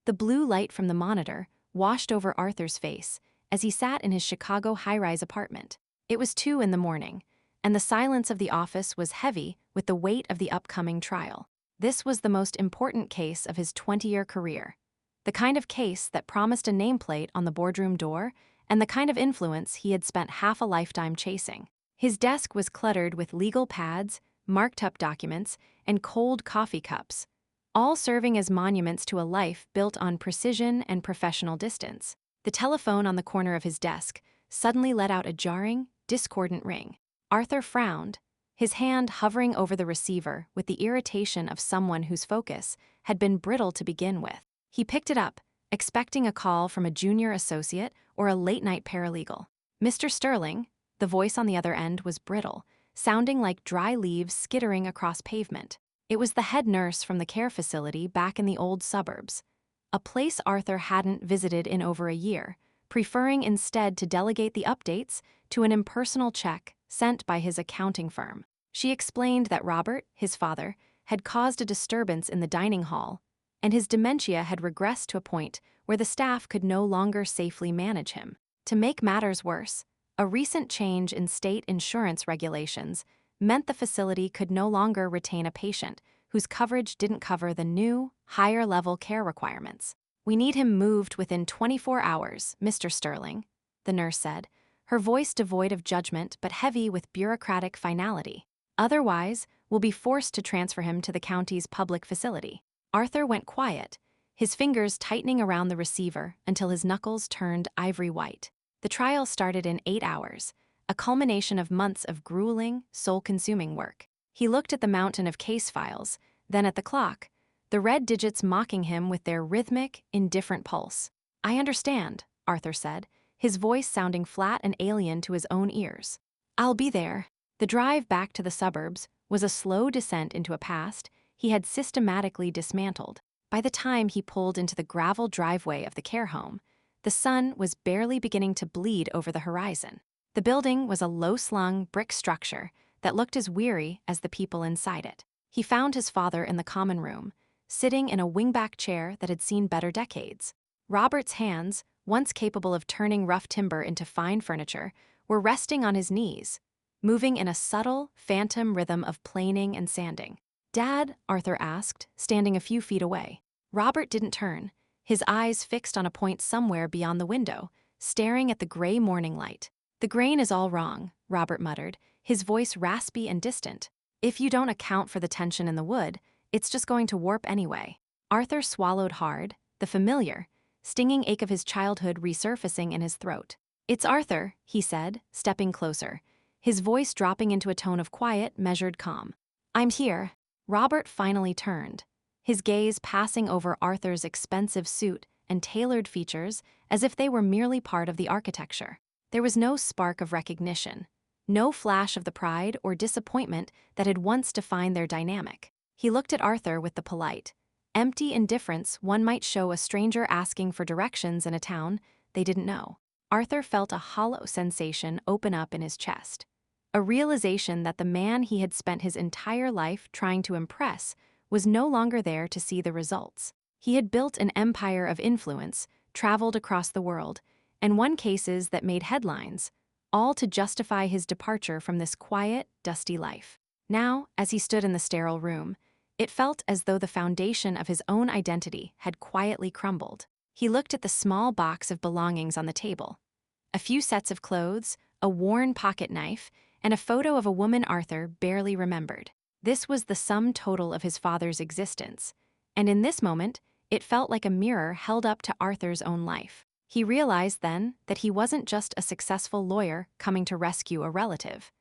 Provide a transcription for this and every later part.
The blue light from the monitor washed over Arthur's face as he sat in his Chicago high-rise apartment. It was 2 in the morning, and the silence of the office was heavy with the weight of the upcoming trial. This was the most important case of his 20-year career. The kind of case that promised a nameplate on the boardroom door and the kind of influence he had spent half a lifetime chasing. His desk was cluttered with legal pads, marked-up documents, and cold coffee cups, all serving as monuments to a life built on precision and professional distance. The telephone on the corner of his desk suddenly let out a jarring, discordant ring. Arthur frowned, his hand hovering over the receiver with the irritation of someone whose focus had been brittle to begin with. He picked it up, expecting a call from a junior associate or a late-night paralegal. "Mr. Sterling," the voice on the other end was brittle, sounding like dry leaves skittering across pavement. It was the head nurse from the care facility back in the old suburbs, a place Arthur hadn't visited in over a year, preferring instead to delegate the updates to an impersonal check sent by his accounting firm. She explained that Robert, his father, had caused a disturbance in the dining hall, and his dementia had regressed to a point where the staff could no longer safely manage him. To make matters worse, a recent change in state insurance regulations meant the facility could no longer retain a patient whose coverage didn't cover the new, higher-level care requirements. "We need him moved within 24 hours, Mr. Sterling," the nurse said, her voice devoid of judgment but heavy with bureaucratic finality. "Otherwise, we'll be forced to transfer him to the county's public facility." Arthur went quiet, his fingers tightening around the receiver until his knuckles turned ivory white. The trial started in 8 hours, a culmination of months of grueling, soul-consuming work. He looked at the mountain of case files, then at the clock, the red digits mocking him with their rhythmic, indifferent pulse. "I understand," Arthur said, his voice sounding flat and alien to his own ears. "I'll be there." The drive back to the suburbs was a slow descent into a past he had systematically dismantled. By the time he pulled into the gravel driveway of the care home, the sun was barely beginning to bleed over the horizon. The building was a low-slung brick structure that looked as weary as the people inside it. He found his father in the common room, sitting in a wingback chair that had seen better decades. Robert's hands, once capable of turning rough timber into fine furniture, were resting on his knees, moving in a subtle, phantom rhythm of planing and sanding. "Dad?" Arthur asked, standing a few feet away. Robert didn't turn, his eyes fixed on a point somewhere beyond the window, staring at the gray morning light. "The grain is all wrong," Robert muttered, his voice raspy and distant. "If you don't account for the tension in the wood, it's just going to warp anyway." Arthur swallowed hard, the familiar, stinging ache of his childhood resurfacing in his throat. "It's Arthur," he said, stepping closer, his voice dropping into a tone of quiet, measured calm. "I'm here." Robert finally turned, his gaze passing over Arthur's expensive suit and tailored features as if they were merely part of the architecture. There was no spark of recognition, no flash of the pride or disappointment that had once defined their dynamic. He looked at Arthur with the polite, empty indifference one might show a stranger asking for directions in a town they didn't know. Arthur felt a hollow sensation open up in his chest, a realization that the man he had spent his entire life trying to impress was no longer there to see the results. He had built an empire of influence, traveled across the world, and won cases that made headlines, all to justify his departure from this quiet, dusty life. Now, as he stood in the sterile room, it felt as though the foundation of his own identity had quietly crumbled. He looked at the small box of belongings on the table. A few sets of clothes, a worn pocket knife, and a photo of a woman Arthur barely remembered. This was the sum total of his father's existence, and in this moment, it felt like a mirror held up to Arthur's own life. He realized then that he wasn't just a successful lawyer coming to rescue a relative.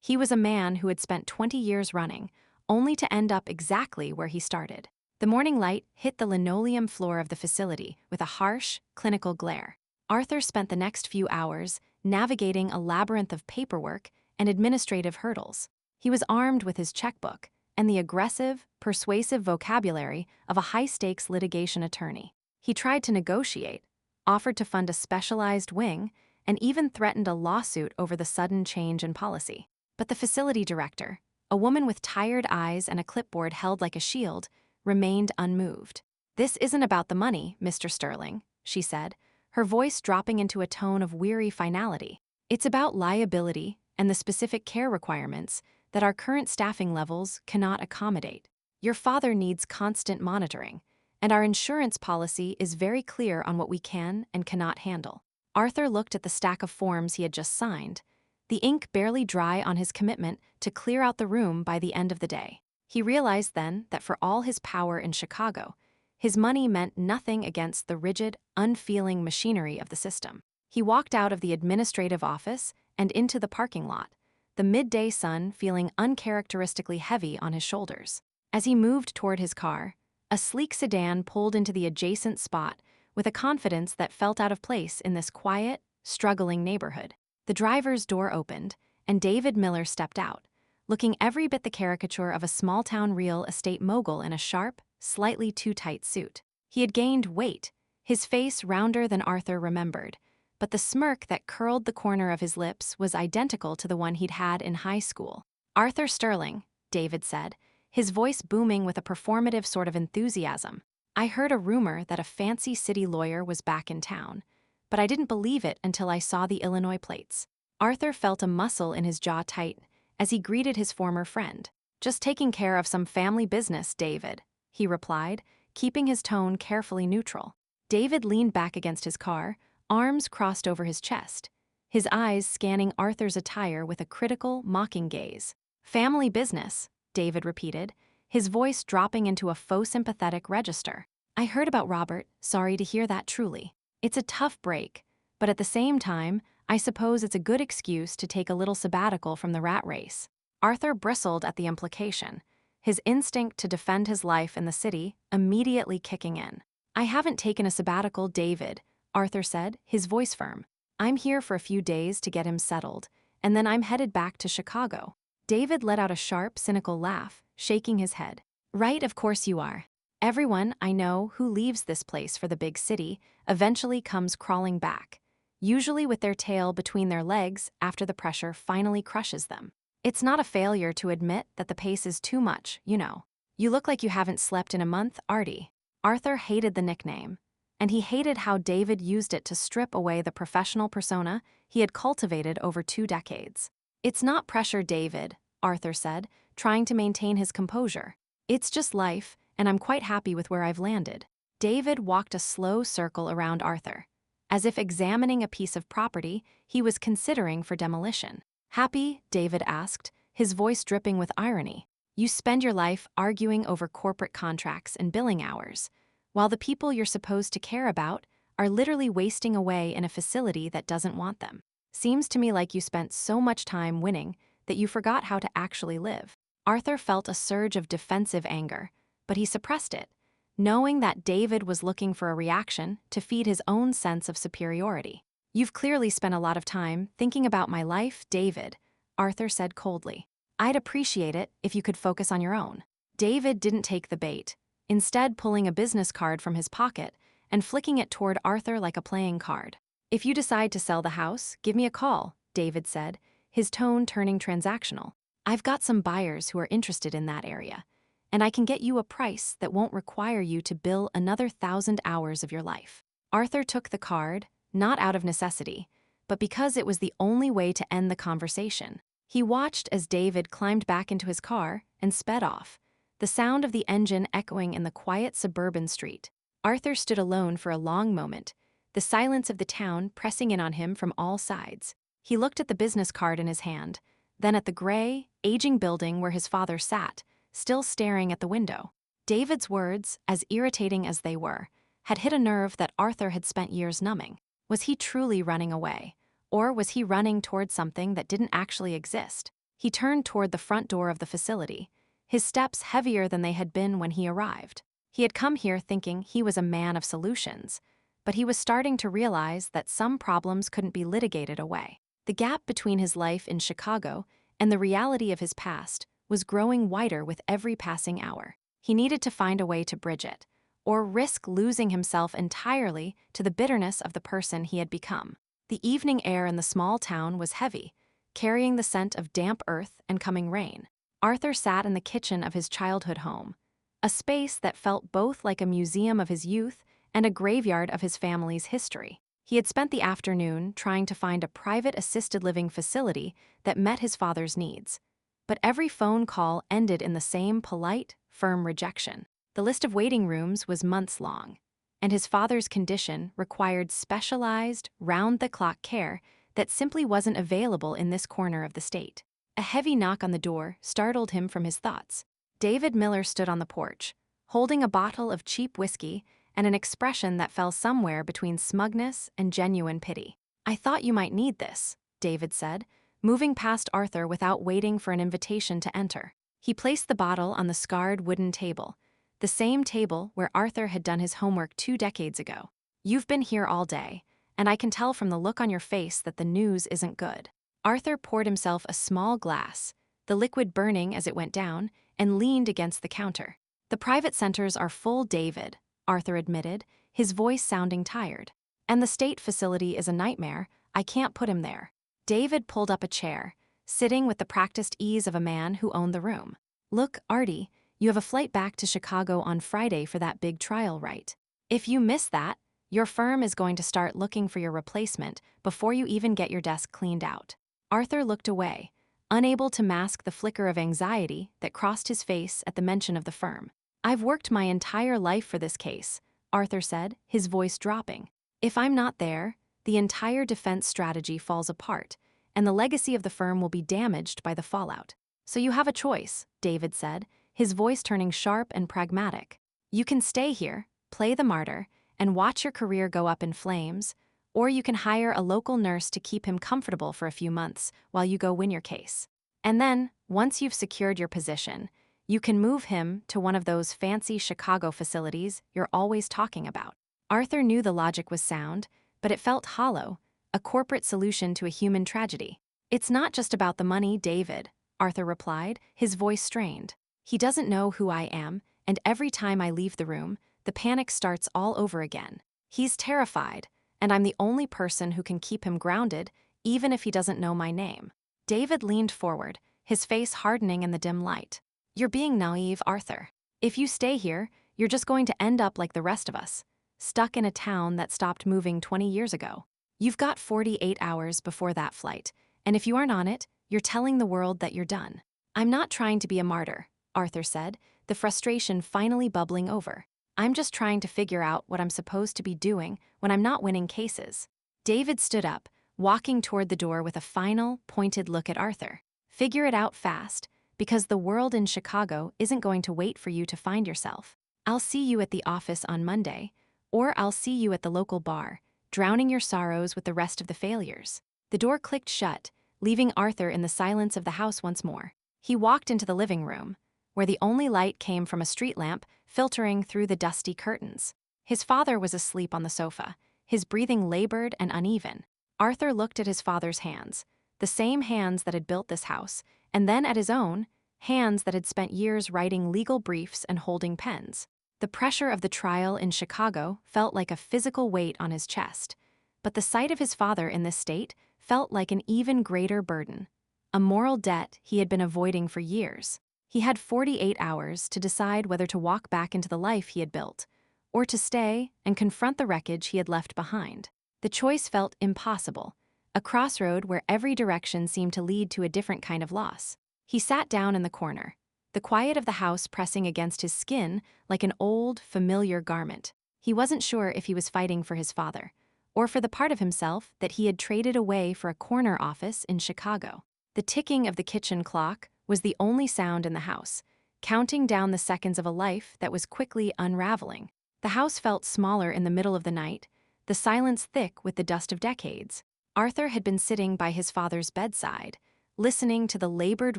He was a man who had spent 20 years running, only to end up exactly where he started. The morning light hit the linoleum floor of the facility with a harsh, clinical glare. Arthur spent the next few hours navigating a labyrinth of paperwork and administrative hurdles. He was armed with his checkbook and the aggressive, persuasive vocabulary of a high-stakes litigation attorney. He tried to negotiate, offered to fund a specialized wing, and even threatened a lawsuit over the sudden change in policy. But the facility director, a woman with tired eyes and a clipboard held like a shield, remained unmoved. "This isn't about the money, Mr. Sterling," she said, her voice dropping into a tone of weary finality. "It's about liability and the specific care requirements that our current staffing levels cannot accommodate. Your father needs constant monitoring, and our insurance policy is very clear on what we can and cannot handle." Arthur looked at the stack of forms he had just signed, the ink barely dry on his commitment to clear out the room by the end of the day. He realized then that for all his power in Chicago, his money meant nothing against the rigid, unfeeling machinery of the system. He walked out of the administrative office and into the parking lot, the midday sun feeling uncharacteristically heavy on his shoulders. As he moved toward his car, a sleek sedan pulled into the adjacent spot with a confidence that felt out of place in this quiet, struggling neighborhood. The driver's door opened, and David Miller stepped out, looking every bit the caricature of a small-town real estate mogul in a sharp, slightly too tight suit. He had gained weight, his face rounder than Arthur remembered, but the smirk that curled the corner of his lips was identical to the one he'd had in high school. "Arthur Sterling," David said, his voice booming with a performative sort of enthusiasm. "I heard a rumor that a fancy city lawyer was back in town, but I didn't believe it until I saw the Illinois plates." Arthur felt a muscle in his jaw tighten as he greeted his former friend. "Just taking care of some family business, David," he replied, keeping his tone carefully neutral. David leaned back against his car, arms crossed over his chest, his eyes scanning Arthur's attire with a critical, mocking gaze. "Family business," David repeated, his voice dropping into a faux sympathetic register. "I heard about Robert, sorry to hear that truly. It's a tough break, but at the same time, I suppose it's a good excuse to take a little sabbatical from the rat race." Arthur bristled at the implication, his instinct to defend his life in the city immediately kicking in. "I haven't taken a sabbatical, David," Arthur said, his voice firm. "I'm here for a few days to get him settled, and then I'm headed back to Chicago." David let out a sharp, cynical laugh, shaking his head. "Right, of course you are. Everyone I know who leaves this place for the big city eventually comes crawling back, usually with their tail between their legs after the pressure finally crushes them. It's not a failure to admit that the pace is too much, you know. You look like you haven't slept in a month, Artie." Arthur hated the nickname, and he hated how David used it to strip away the professional persona he had cultivated over 2 decades. "It's not pressure, David," Arthur said, trying to maintain his composure. "It's just life, and I'm quite happy with where I've landed." David walked a slow circle around Arthur, as if examining a piece of property he was considering for demolition. "Happy?" David asked, his voice dripping with irony. "You spend your life arguing over corporate contracts and billing hours, while the people you're supposed to care about are literally wasting away in a facility that doesn't want them. Seems to me like you spent so much time winning that you forgot how to actually live." Arthur felt a surge of defensive anger, but he suppressed it, knowing that David was looking for a reaction to feed his own sense of superiority. "You've clearly spent a lot of time thinking about my life, David," Arthur said coldly. "I'd appreciate it if you could focus on your own." David didn't take the bait, instead pulling a business card from his pocket and flicking it toward Arthur like a playing card. "If you decide to sell the house, give me a call," David said, his tone turning transactional. "I've got some buyers who are interested in that area, and I can get you a price that won't require you to bill another 1,000 hours of your life." Arthur took the card, not out of necessity, but because it was the only way to end the conversation. He watched as David climbed back into his car and sped off, the sound of the engine echoing in the quiet suburban street. Arthur stood alone for a long moment, the silence of the town pressing in on him from all sides. He looked at the business card in his hand, then at the gray, aging building where his father sat, still staring at the window. David's words, as irritating as they were, had hit a nerve that Arthur had spent years numbing. Was he truly running away, or was he running toward something that didn't actually exist? He turned toward the front door of the facility, his steps heavier than they had been when he arrived. He had come here thinking he was a man of solutions, but he was starting to realize that some problems couldn't be litigated away. The gap between his life in Chicago and the reality of his past was growing wider with every passing hour. He needed to find a way to bridge it, or risk losing himself entirely to the bitterness of the person he had become. The evening air in the small town was heavy, carrying the scent of damp earth and coming rain. Arthur sat in the kitchen of his childhood home, a space that felt both like a museum of his youth and a graveyard of his family's history. He had spent the afternoon trying to find a private assisted living facility that met his father's needs. But every phone call ended in the same polite, firm rejection. The list of waiting rooms was months long, and his father's condition required specialized, round-the-clock care that simply wasn't available in this corner of the state. A heavy knock on the door startled him from his thoughts. David Miller stood on the porch, holding a bottle of cheap whiskey and an expression that fell somewhere between smugness and genuine pity. "I thought you might need this," David said, moving past Arthur without waiting for an invitation to enter. He placed the bottle on the scarred wooden table, the same table where Arthur had done his homework 2 decades ago. "You've been here all day, and I can tell from the look on your face that the news isn't good." Arthur poured himself a small glass, the liquid burning as it went down, and leaned against the counter. "The private centers are full, David," Arthur admitted, his voice sounding tired. "And the state facility is a nightmare. I can't put him there." David pulled up a chair, sitting with the practiced ease of a man who owned the room. "Look, Artie, you have a flight back to Chicago on Friday for that big trial, right? If you miss that, your firm is going to start looking for your replacement before you even get your desk cleaned out." Arthur looked away, unable to mask the flicker of anxiety that crossed his face at the mention of the firm. "I've worked my entire life for this case," Arthur said, his voice dropping. "If I'm not there, the entire defense strategy falls apart, and the legacy of the firm will be damaged by the fallout. So you have a choice," David said, his voice turning sharp and pragmatic. "You can stay here, play the martyr, and watch your career go up in flames, or you can hire a local nurse to keep him comfortable for a few months while you go win your case. And then, once you've secured your position, you can move him to one of those fancy Chicago facilities you're always talking about." Arthur knew the logic was sound, but it felt hollow, a corporate solution to a human tragedy. "It's not just about the money, David," Arthur replied, his voice strained. "He doesn't know who I am, and every time I leave the room, the panic starts all over again. He's terrified, and I'm the only person who can keep him grounded, even if he doesn't know my name." David leaned forward, his face hardening in the dim light. "You're being naive, Arthur. If you stay here, you're just going to end up like the rest of us, stuck in a town that stopped moving 20 years ago. You've got 48 hours before that flight, and if you aren't on it, you're telling the world that you're done." "I'm not trying to be a martyr," Arthur said, the frustration finally bubbling over. "I'm just trying to figure out what I'm supposed to be doing when I'm not winning cases." David stood up, walking toward the door with a final, pointed look at Arthur. "Figure it out fast, because the world in Chicago isn't going to wait for you to find yourself. I'll see you at the office on Monday, or I'll see you at the local bar, drowning your sorrows with the rest of the failures." The door clicked shut, leaving Arthur in the silence of the house once more. He walked into the living room, where the only light came from a street lamp filtering through the dusty curtains. His father was asleep on the sofa, his breathing labored and uneven. Arthur looked at his father's hands, the same hands that had built this house, and then at his own, hands that had spent years writing legal briefs and holding pens. The pressure of the trial in Chicago felt like a physical weight on his chest, but the sight of his father in this state felt like an even greater burden, a moral debt he had been avoiding for years. He had 48 hours to decide whether to walk back into the life he had built, or to stay and confront the wreckage he had left behind. The choice felt impossible, a crossroad where every direction seemed to lead to a different kind of loss. He sat down in the corner, the quiet of the house pressing against his skin like an old, familiar garment. He wasn't sure if he was fighting for his father, or for the part of himself that he had traded away for a corner office in Chicago. The ticking of the kitchen clock was the only sound in the house, counting down the seconds of a life that was quickly unraveling. The house felt smaller in the middle of the night, the silence thick with the dust of decades. Arthur had been sitting by his father's bedside, listening to the labored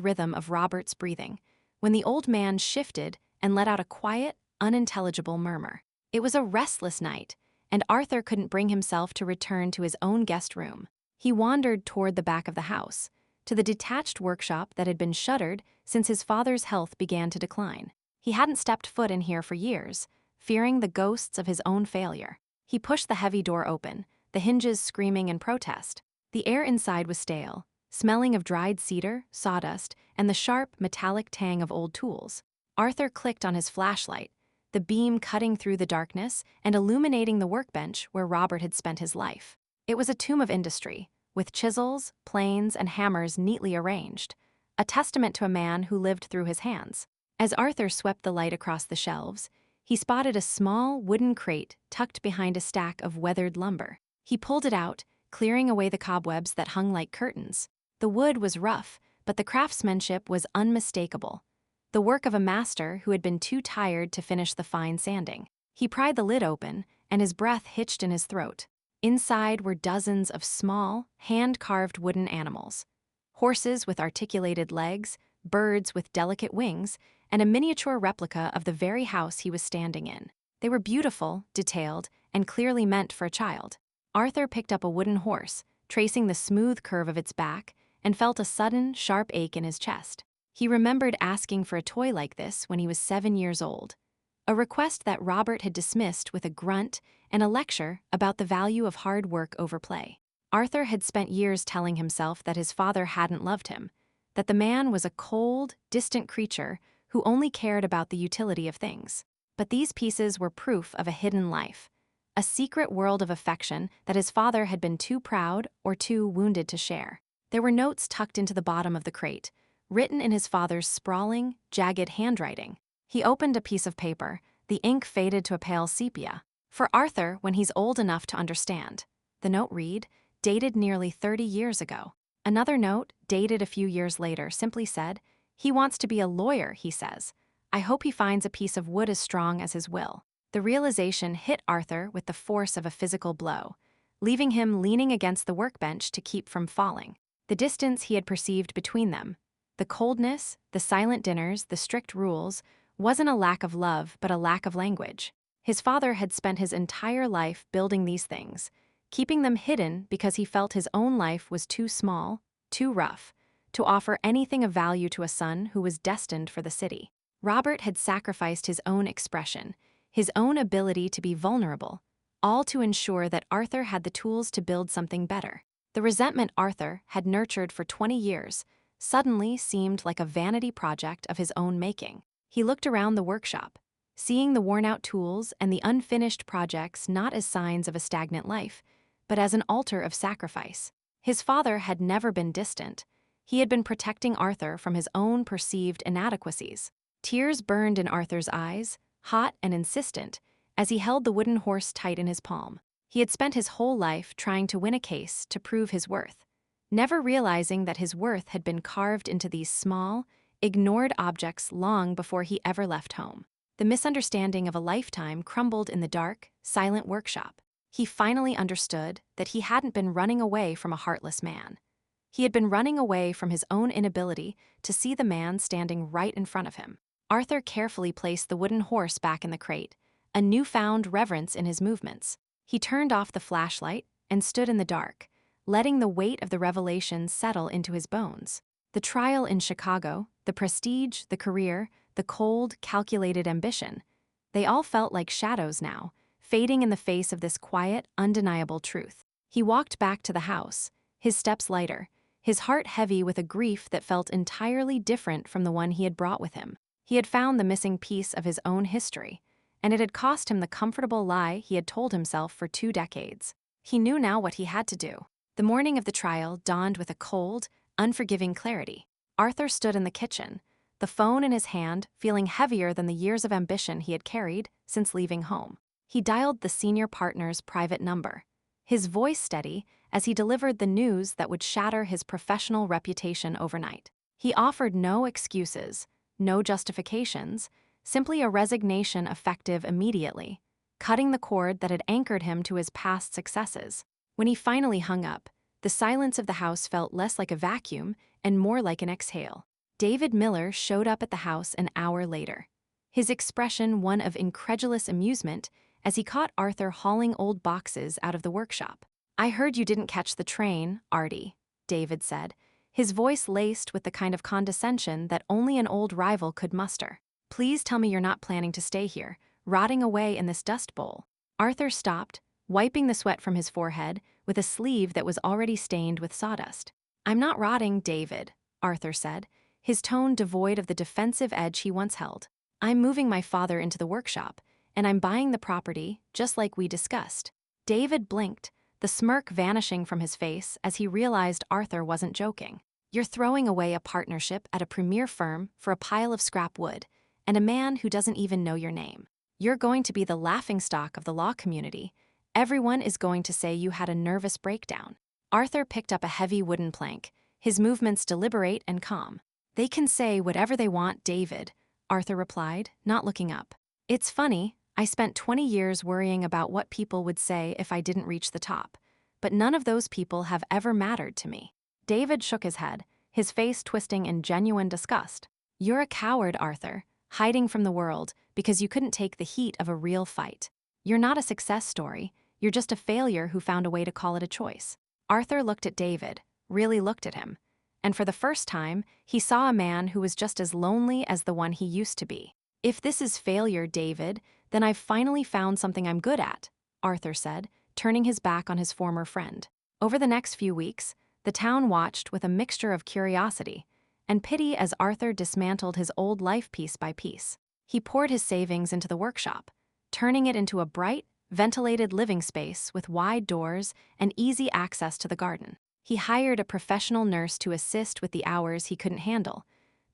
rhythm of Robert's breathing, when the old man shifted and let out a quiet, unintelligible murmur. It was a restless night, and Arthur couldn't bring himself to return to his own guest room. He wandered toward the back of the house, to the detached workshop that had been shuttered since his father's health began to decline. He hadn't stepped foot in here for years, fearing the ghosts of his own failure. He pushed the heavy door open, the hinges screaming in protest. The air inside was stale, smelling of dried cedar, sawdust, and the sharp, metallic tang of old tools. Arthur clicked on his flashlight, the beam cutting through the darkness and illuminating the workbench where Robert had spent his life. It was a tomb of industry, with chisels, planes, and hammers neatly arranged, a testament to a man who lived through his hands. As Arthur swept the light across the shelves, he spotted a small wooden crate tucked behind a stack of weathered lumber. He pulled it out, clearing away the cobwebs that hung like curtains. The wood was rough, but the craftsmanship was unmistakable, the work of a master who had been too tired to finish the fine sanding. He pried the lid open, and his breath hitched in his throat. Inside were dozens of small, hand-carved wooden animals. Horses with articulated legs, birds with delicate wings, and a miniature replica of the very house he was standing in. They were beautiful, detailed, and clearly meant for a child. Arthur picked up a wooden horse, tracing the smooth curve of its back, and felt a sudden, sharp ache in his chest. He remembered asking for a toy like this when he was 7 years old, a request that Robert had dismissed with a grunt and a lecture about the value of hard work over play. Arthur had spent years telling himself that his father hadn't loved him, that the man was a cold, distant creature who only cared about the utility of things. But these pieces were proof of a hidden life, a secret world of affection that his father had been too proud or too wounded to share. There were notes tucked into the bottom of the crate, written in his father's sprawling, jagged handwriting. He opened a piece of paper, the ink faded to a pale sepia. For Arthur, when he's old enough to understand. The note read, dated nearly 30 years ago. Another note, dated a few years later, simply said, "He wants to be a lawyer," he says. "I hope he finds a piece of wood as strong as his will." The realization hit Arthur with the force of a physical blow, leaving him leaning against the workbench to keep from falling. The distance he had perceived between them, the coldness, the silent dinners, the strict rules, wasn't a lack of love but a lack of language. His father had spent his entire life building these things, keeping them hidden because he felt his own life was too small, too rough, to offer anything of value to a son who was destined for the city. Robert had sacrificed his own expression, his own ability to be vulnerable, all to ensure that Arthur had the tools to build something better. The resentment Arthur had nurtured for 20 years suddenly seemed like a vanity project of his own making. He looked around the workshop, seeing the worn-out tools and the unfinished projects not as signs of a stagnant life, but as an altar of sacrifice. His father had never been distant. He had been protecting Arthur from his own perceived inadequacies. Tears burned in Arthur's eyes, hot and insistent, as he held the wooden horse tight in his palm. He had spent his whole life trying to win a case to prove his worth, never realizing that his worth had been carved into these small, ignored objects long before he ever left home. The misunderstanding of a lifetime crumbled in the dark, silent workshop. He finally understood that he hadn't been running away from a heartless man. He had been running away from his own inability to see the man standing right in front of him. Arthur carefully placed the wooden horse back in the crate, a newfound reverence in his movements. He turned off the flashlight and stood in the dark, letting the weight of the revelation settle into his bones. The trial in Chicago, the prestige, the career, the cold, calculated ambition, they all felt like shadows now, fading in the face of this quiet, undeniable truth. He walked back to the house, his steps lighter, his heart heavy with a grief that felt entirely different from the one he had brought with him. He had found the missing piece of his own history, and it had cost him the comfortable lie he had told himself for 2 decades. He knew now what he had to do. The morning of the trial dawned with a cold, unforgiving clarity. Arthur stood in the kitchen, the phone in his hand, feeling heavier than the years of ambition he had carried since leaving home. He dialed the senior partner's private number, his voice steady as he delivered the news that would shatter his professional reputation overnight. He offered no excuses, no justifications, simply a resignation effective immediately, cutting the cord that had anchored him to his past successes. When he finally hung up, the silence of the house felt less like a vacuum and more like an exhale. David Miller showed up at the house an hour later, his expression one of incredulous amusement as he caught Arthur hauling old boxes out of the workshop. "I heard you didn't catch the train, Artie," David said, his voice laced with the kind of condescension that only an old rival could muster. "Please tell me you're not planning to stay here, rotting away in this dust bowl." Arthur stopped, wiping the sweat from his forehead with a sleeve that was already stained with sawdust. "I'm not rotting, David," Arthur said, his tone devoid of the defensive edge he once held. I'm moving my father into the workshop, and I'm buying the property, just like we discussed. David blinked, the smirk vanishing from his face as he realized Arthur wasn't joking. You're throwing away a partnership at a premier firm for a pile of scrap wood, and a man who doesn't even know your name. You're going to be the laughingstock of the law community. Everyone is going to say you had a nervous breakdown. Arthur picked up a heavy wooden plank, his movements deliberate and calm. They can say whatever they want, David, Arthur replied, not looking up. It's funny, I spent 20 years worrying about what people would say if I didn't reach the top, but none of those people have ever mattered to me. David shook his head, his face twisting in genuine disgust. You're a coward, Arthur, hiding from the world because you couldn't take the heat of a real fight. You're not a success story, you're just a failure who found a way to call it a choice. Arthur looked at David, really looked at him, and for the first time, he saw a man who was just as lonely as the one he used to be. If this is failure, David, then I've finally found something I'm good at, Arthur said, turning his back on his former friend. Over the next few weeks, the town watched with a mixture of curiosity and pity as Arthur dismantled his old life piece by piece. He poured his savings into the workshop, turning it into a bright, ventilated living space with wide doors and easy access to the garden. He hired a professional nurse to assist with the hours he couldn't handle,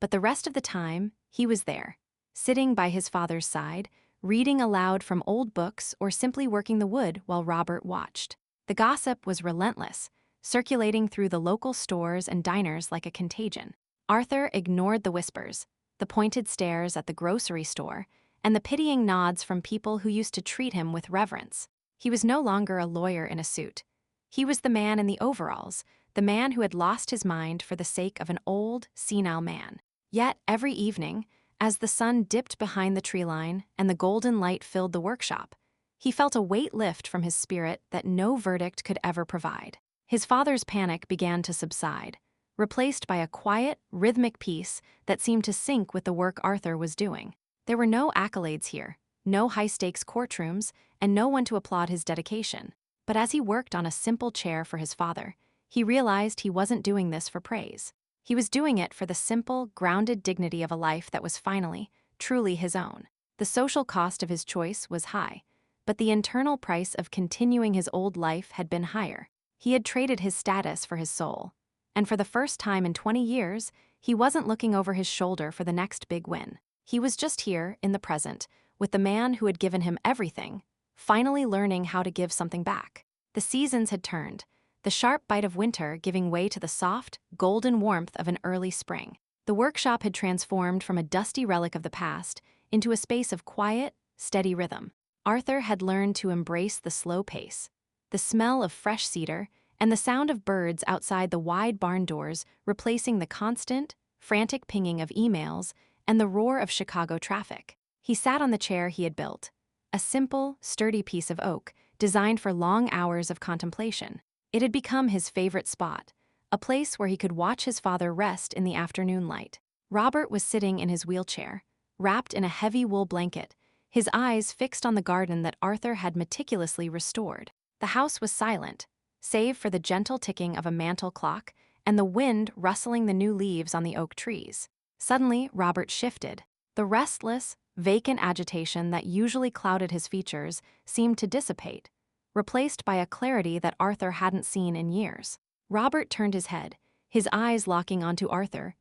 but the rest of the time, he was there, sitting by his father's side, reading aloud from old books or simply working the wood while Robert watched. The gossip was relentless, circulating through the local stores and diners like a contagion. Arthur ignored the whispers, the pointed stares at the grocery store, and the pitying nods from people who used to treat him with reverence. He was no longer a lawyer in a suit. He was the man in the overalls, the man who had lost his mind for the sake of an old, senile man. Yet every evening, as the sun dipped behind the tree line and the golden light filled the workshop, he felt a weight lift from his spirit that no verdict could ever provide. His father's panic began to subside, replaced by a quiet, rhythmic peace that seemed to sync with the work Arthur was doing. There were no accolades here, no high-stakes courtrooms, and no one to applaud his dedication. But as he worked on a simple chair for his father, he realized he wasn't doing this for praise. He was doing it for the simple, grounded dignity of a life that was finally, truly his own. The social cost of his choice was high, but the internal price of continuing his old life had been higher. He had traded his status for his soul, and for the first time in 20 years, he wasn't looking over his shoulder for the next big win. He was just here, in the present, with the man who had given him everything, finally learning how to give something back. The seasons had turned, the sharp bite of winter giving way to the soft, golden warmth of an early spring. The workshop had transformed from a dusty relic of the past into a space of quiet, steady rhythm. Arthur had learned to embrace the slow pace, the smell of fresh cedar, and the sound of birds outside the wide barn doors replacing the constant, frantic pinging of emails and the roar of Chicago traffic. He sat on the chair he had built, a simple, sturdy piece of oak designed for long hours of contemplation. It had become his favorite spot, a place where he could watch his father rest in the afternoon light. Robert was sitting in his wheelchair, wrapped in a heavy wool blanket, his eyes fixed on the garden that Arthur had meticulously restored. The house was silent, save for the gentle ticking of a mantel clock and the wind rustling the new leaves on the oak trees. Suddenly, Robert shifted. The restless, vacant agitation that usually clouded his features seemed to dissipate, replaced by a clarity that Arthur hadn't seen in years. Robert turned his head, his eyes locking onto Arthur's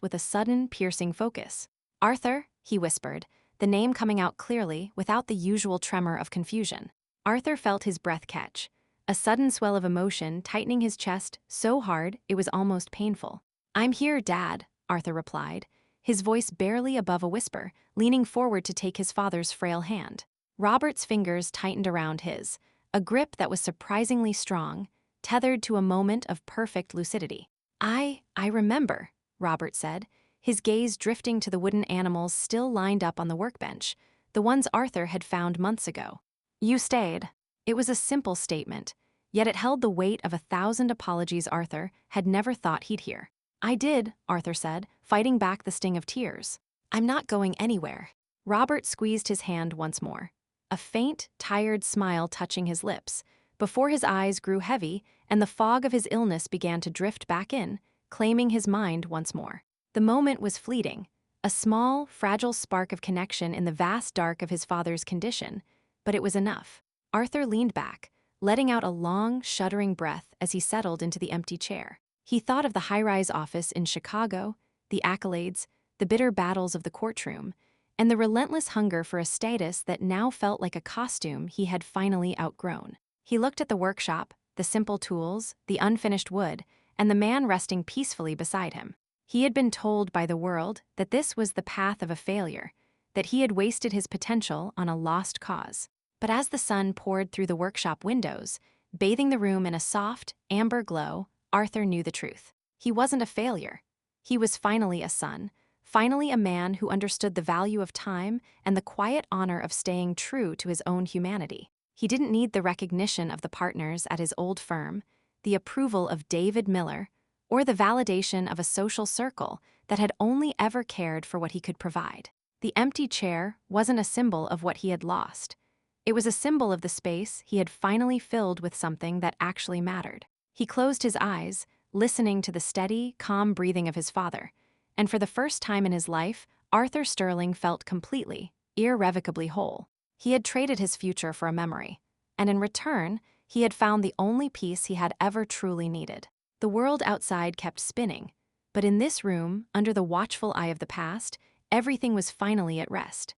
with a sudden, piercing focus. "Arthur," he whispered, the name coming out clearly without the usual tremor of confusion. Arthur felt his breath catch, a sudden swell of emotion tightening his chest so hard it was almost painful. "I'm here, Dad," Arthur replied, his voice barely above a whisper, leaning forward to take his father's frail hand. Robert's fingers tightened around his, a grip that was surprisingly strong, tethered to a moment of perfect lucidity. I remember," Robert said, his gaze drifting to the wooden animals still lined up on the workbench, the ones Arthur had found months ago. "You stayed." It was a simple statement, yet it held the weight of 1,000 apologies Arthur had never thought he'd hear. "I did," Arthur said, fighting back the sting of tears. "I'm not going anywhere." Robert squeezed his hand once more, a faint, tired smile touching his lips, before his eyes grew heavy and the fog of his illness began to drift back in, claiming his mind once more. The moment was fleeting, A small, fragile spark of connection in the vast dark of his father's condition, but it was enough. Arthur leaned back, letting out a long, shuddering breath as he settled into the empty chair. He thought of the high-rise office in Chicago, the accolades, the bitter battles of the courtroom, and the relentless hunger for a status that now felt like a costume he had finally outgrown. He looked at the workshop, the simple tools, the unfinished wood, and the man resting peacefully beside him. He had been told by the world that this was the path of a failure, that he had wasted his potential on a lost cause. But as the sun poured through the workshop windows, bathing the room in a soft, amber glow, Arthur knew the truth. He wasn't a failure. He was finally a son, finally a man who understood the value of time and the quiet honor of staying true to his own humanity. He didn't need the recognition of the partners at his old firm, the approval of David Miller, or the validation of a social circle that had only ever cared for what he could provide. The empty chair wasn't a symbol of what he had lost. It was a symbol of the space he had finally filled with something that actually mattered. He closed his eyes, listening to the steady, calm breathing of his father, and for the first time in his life, Arthur Sterling felt completely, irrevocably whole. He had traded his future for a memory, and in return, he had found the only peace he had ever truly needed. The world outside kept spinning, but in this room, under the watchful eye of the past, everything was finally at rest.